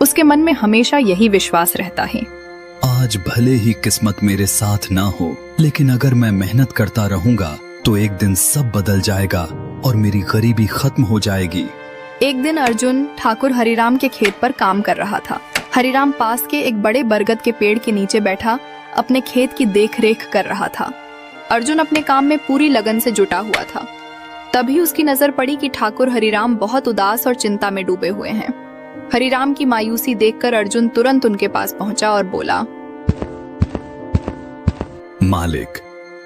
उसके मन में हमेशा यही विश्वास रहता है। आज भले ही किस्मत मेरे साथ ना हो, लेकिन अगर मैं मेहनत करता रहूंगा तो एक दिन सब बदल जाएगा और मेरी गरीबी खत्म हो जाएगी। एक दिन अर्जुन ठाकुर हरिराम के खेत पर काम कर रहा था। हरिराम पास के एक बड़े बरगद के पेड़ के नीचे बैठा अपने खेत की देखरेख कर रहा था। अर्जुन अपने काम में पूरी लगन से जुटा हुआ था। तभी उसकी नजर पड़ी कि ठाकुर हरिराम बहुत उदास और चिंता में डूबे हुए हैं। हरिराम की मायूसी देखकर अर्जुन तुरंत उनके पास पहुंचा और बोला, मालिक,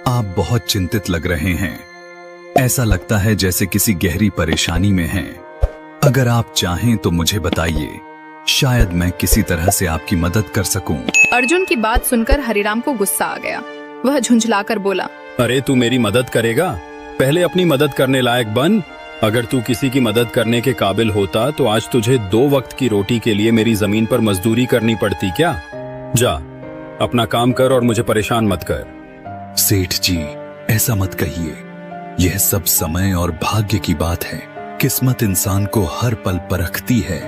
आप बहुत चिंतित लग रहे हैं। ऐसा लगता है जैसे किसी गहरी परेशानी में हैं। अगर आप चाहें तो मुझे बताइए, शायद मैं किसी तरह से आपकी मदद कर सकूं। अर्जुन की बात सुनकर हरिराम को गुस्सा आ गया। वह झुंझलाकर बोला, अरे तू मेरी मदद करेगा? पहले अपनी मदद करने लायक बन। अगर तू किसी की मदद करने के काबिल होता तो आज तुझे 2 वक्त की रोटी के लिए मेरी जमीन पर मजदूरी करनी पड़ती क्या? जा अपना काम कर और मुझे परेशान मत कर। सेठ जी, ऐसा मत कहिए। यह सब समय और भाग्य की बात है। किस्मत इंसान को हर पल परखती है,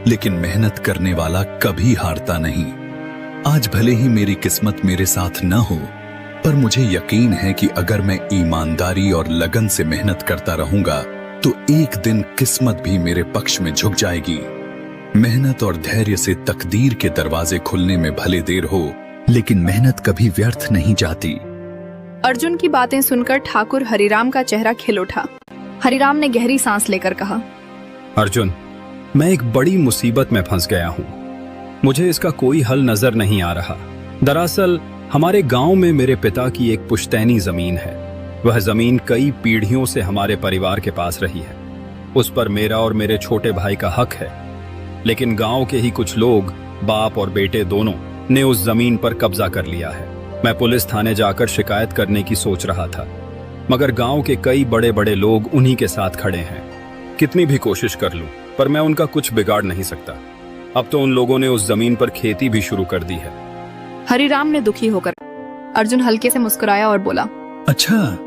लेकिन मेहनत करने वाला कभी हारता नहीं। आज भले ही मेरी किस्मत मेरे साथ न हो, पर मुझे यकीन है कि अगर मैं ईमानदारी और लगन से मेहनत करता रहूंगा तो एक दिन किस्मत भी मेरे पक्ष में झुक जाएगी। मेहनत और धैर्य से तकदीर के दरवाजे खुलने में भले देर हो, लेकिन मेहनत कभी व्यर्थ नहीं जाती। अर्जुन की बातें सुनकर ठाकुर हरिराम का चेहरा खिल उठा। हरिराम ने गहरी सांस लेकर कहा, अर्जुन, मैं एक बड़ी मुसीबत में फंस गया हूँ। मुझे इसका कोई हल नजर नहीं आ रहा। दरअसल हमारे गांव में मेरे पिता की एक पुश्तैनी जमीन है। वह जमीन कई पीढ़ियों से हमारे परिवार के पास रही है। उस पर मेरा और मेरे छोटे भाई का हक है, लेकिन गांव के ही कुछ लोग, बाप और बेटे दोनों, ने उस जमीन पर कब्जा कर लिया है। मैं पुलिस थाने जाकर शिकायत करने की सोच रहा था, मगर गांव के कई बड़े बड़े लोग उन्हीं के साथ खड़े हैं। कितनी भी कोशिश कर लूं, पर मैं उनका कुछ बिगाड़ नहीं सकता। अब तो उन लोगों ने उस जमीन पर खेती भी शुरू कर दी है। हरिराम ने दुखी होकर अर्जुन हल्के से मुस्कुराया और बोला, अच्छा,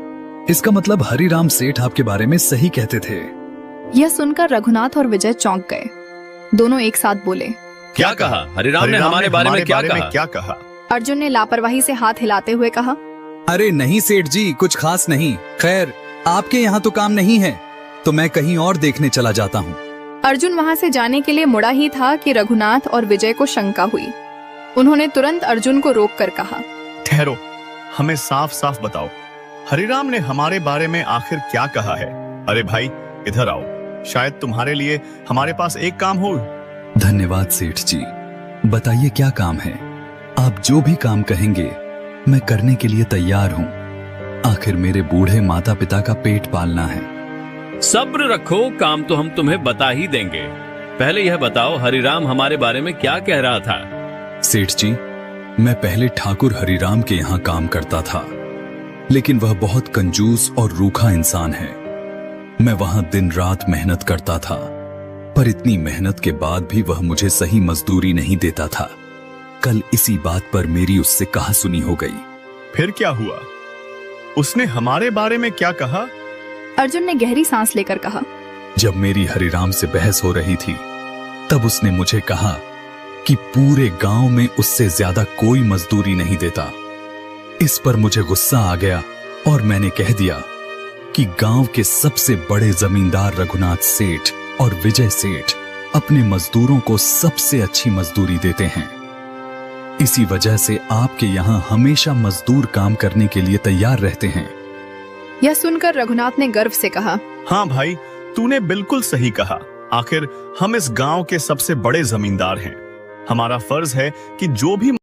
इसका मतलब हरिराम सेठ आपके बारे में सही कहते थे। यह सुनकर रघुनाथ और विजय चौंक गए। दोनों एक साथ बोले, क्या कहा? हरिराम ने हमारे बारे में क्या कहा? अर्जुन ने लापरवाही से हाथ हिलाते हुए कहा, अरे नहीं सेठ जी, कुछ खास नहीं। खैर, आपके यहाँ तो काम नहीं है, तो मैं कहीं और देखने चला जाता हूँ। अर्जुन वहाँ से जाने के लिए मुड़ा ही था कि रघुनाथ और विजय को शंका हुई। उन्होंने तुरंत अर्जुन को रोककर कहा, ठहरो, हमें साफ साफ बताओ, हरिराम ने हमारे बारे में आखिर क्या कहा है? अरे भाई, इधर आओ, शायद तुम्हारे लिए हमारे पास एक काम हो। धन्यवाद सेठ जी, बताइए क्या काम है? आप जो भी काम कहेंगे मैं करने के लिए तैयार हूँ। आखिर मेरे बूढ़े माता पिता का पेट पालना है। सब्र रखो, काम तो हम तुम्हें बता ही देंगे। पहले यह बताओ, हरिराम हमारे बारे में क्या कह रहा था? सेठ जी, मैं पहले ठाकुर हरिराम के यहाँ काम करता था, लेकिन वह बहुत कंजूस और रूखा इंसान है। मैं वहां दिन रात मेहनत करता था, पर इतनी मेहनत के बाद भी वह मुझे सही मजदूरी नहीं देता था। कल इसी बात पर मेरी उससे कहासुनी हो गई। फिर क्या हुआ? उसने हमारे बारे में क्या कहा? अर्जुन ने गहरी सांस लेकर कहा, जब मेरी हरिराम से बहस हो रही थी, तब उसने मुझे कहा कि पूरे गांव में उससे ज्यादा कोई मजदूरी नहीं देता। इस पर मुझे गुस्सा आ गया और मैंने कह दिया कि गांव के सबसे बड़े जमींदार रघुनाथ सेठ और विजय सेठ अपने मजदूरों को सबसे अच्छी मजदूरी देते हैं। इसी वजह से आपके यहाँ हमेशा मजदूर काम करने के लिए तैयार रहते हैं। यह सुनकर रघुनाथ ने गर्व से कहा, हाँ भाई, तूने बिल्कुल सही कहा। आखिर हम इस गांव के सबसे बड़े जमींदार हैं। हमारा फर्ज है कि जो भी